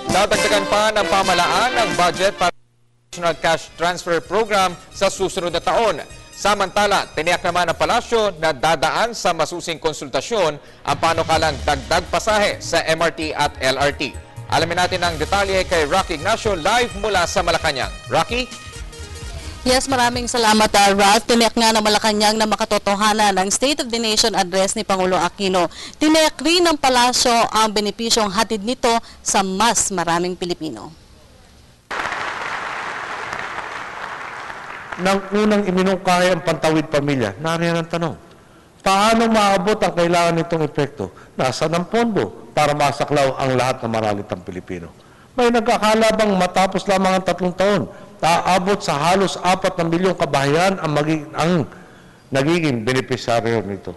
Dadagdagan pa ng pamahalaan ang budget para sa National Cash Transfer Program sa susunod na taon. Samantala, tiniyak naman ng palasyo na dadaan sa masusing konsultasyon ang panukalang dagdag pasahe sa MRT at LRT. Alamin natin ang detalye kay Rocky Ignacio live mula sa Malacanang. Rocky? Yes, maraming salamat, Ralph. Tiniyak nga ng Malacanang na makatotohanan ng State of the Nation address ni Pangulong Aquino. Tiniyak rin ng palasyo ang benepisyong hatid nito sa mas maraming Pilipino. Nang unang iminungkahi ang Pantawid Pamilya, nariyan ang tanong, paano maabot ang kailangan nitong epekto? Nasaan ang pondo para masaklaw ang lahat ng maralitang Pilipino? May nagkakala bang matapos lamang ang 3 taon, aabot sa halos 4 na milyong kabahayan ang nagiging benepisyaryo nito?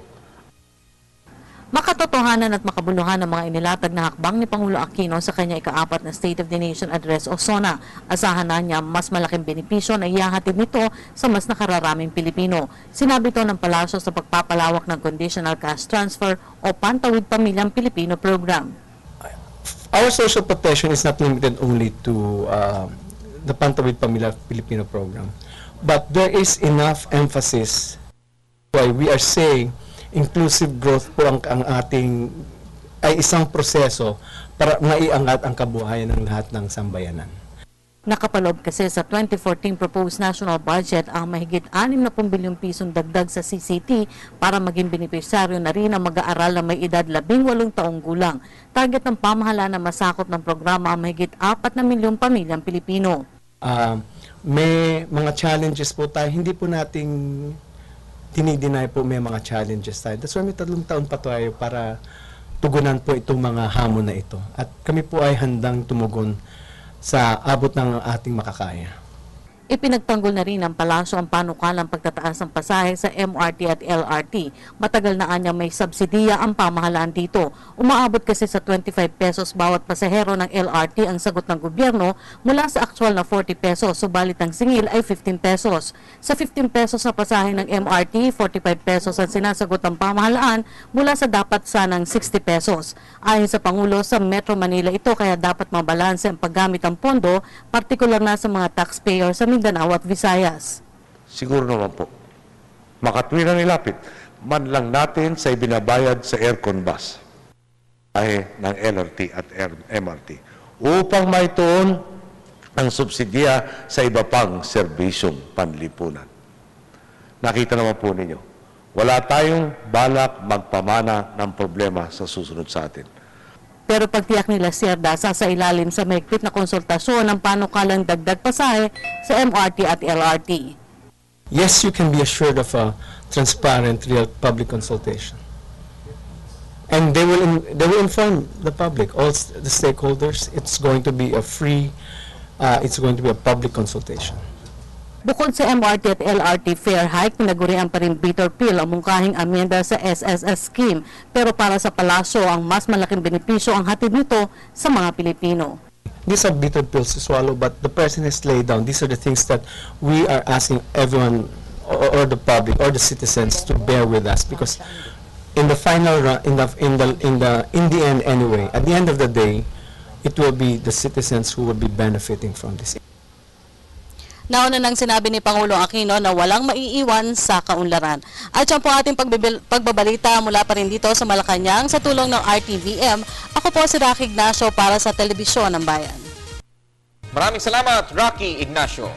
Makatotohanan at makabuluhan ang mga inilatag na hakbang ni Pangulo Aquino sa kanya ika-4 na State of the Nation Address o SONA. Asahan na niya mas malaking benepisyo na ihahatid nito sa mas nakararaming Pilipino. Sinabi ito ng palasyo sa pagpapalawak ng Conditional Cash Transfer o Pantawid Pamilyang Pilipino Program. Our social protection is not limited only to the Pantawid Pamilyang Pilipino Program, but there is enough emphasis why we are saying inclusive growth po ang ating ay isang proseso para maiangat ang kabuhayan ng lahat ng sambayanan. Nakapaloob kasi sa 2014 proposed national budget ang mahigit 60 bilyong pisong dagdag sa CCT para maging benepisyaryo na rin ang mag-aaral na may edad 18 taong gulang. Target ng pamahalaan na masakop ng programa ang mahigit 4 na milyong pamilyang Pilipino. May mga challenges po tayo, hindi po nating dinideny po may mga challenges tayo. That's why may 3 taon pa tayo para tugunan po itong mga hamon na ito. At kami po ay handang tumugon sa abot ng ating makakaya. Ipinagtanggol na rin ng palasyo ang panukalang pagtataas ng pasahe sa MRT at LRT. Matagal na anyang may subsidiya ang pamahalaan dito. Umaabot kasi sa 25 pesos bawat pasahero ng LRT ang sagot ng gobyerno mula sa aktual na 40 pesos, subalit ang singil ay 15 pesos. Sa 15 pesos na pasahe ng MRT, 45 pesos ang sinasagot ng pamahalaan mula sa dapat sanang 60 pesos. Ayon sa Pangulo, sa Metro Manila ito kaya dapat mabalanse ang paggamit ng pondo, partikular na sa mga taxpayer sa Mindanao at Visayas. Siguro naman po, makatwirang ilapit, man lang natin sa ibinabayad sa aircon bus ay ng LRT at MRT upang maituon ang subsidiya sa iba pang serbisyong panlipunan. Nakita naman po ninyo, wala tayong balak magpamana ng problema sa susunod sa atin. Pero pagtiyak nila Sierda sa ilalim sa mahigpit na konsultasyon ng panukalang dagdag pasahe sa MRT at LRT. Yes, you can be assured of a transparent, real public consultation. And they will inform the public, all the stakeholders. It's going to be a free, it's going to be a public consultation. Bukod sa MRT at LRT fare hike, pinagurian pa rin bitter pill ang mungkahing amyenda sa SSS scheme. Pero para sa palasyo, ang mas malaking benepisyo ang hatid nito sa mga Pilipino. These are bitter pills to swallow, but the President has laid down. These are the things that we are asking everyone, or the public, or the citizens to bear with us, because in the final run, in the end anyway, at the end of the day, it will be the citizens who will be benefiting from this. Nauna nang sinabi ni Pangulong Aquino na walang maiiwan sa kaunlaran. At yan po ating pagbabalita mula pa rin dito sa Malacanang sa tulong ng RTVM. Ako po si Rocky Ignacio para sa Telebisyon ng Bayan. Maraming salamat, Rocky Ignacio.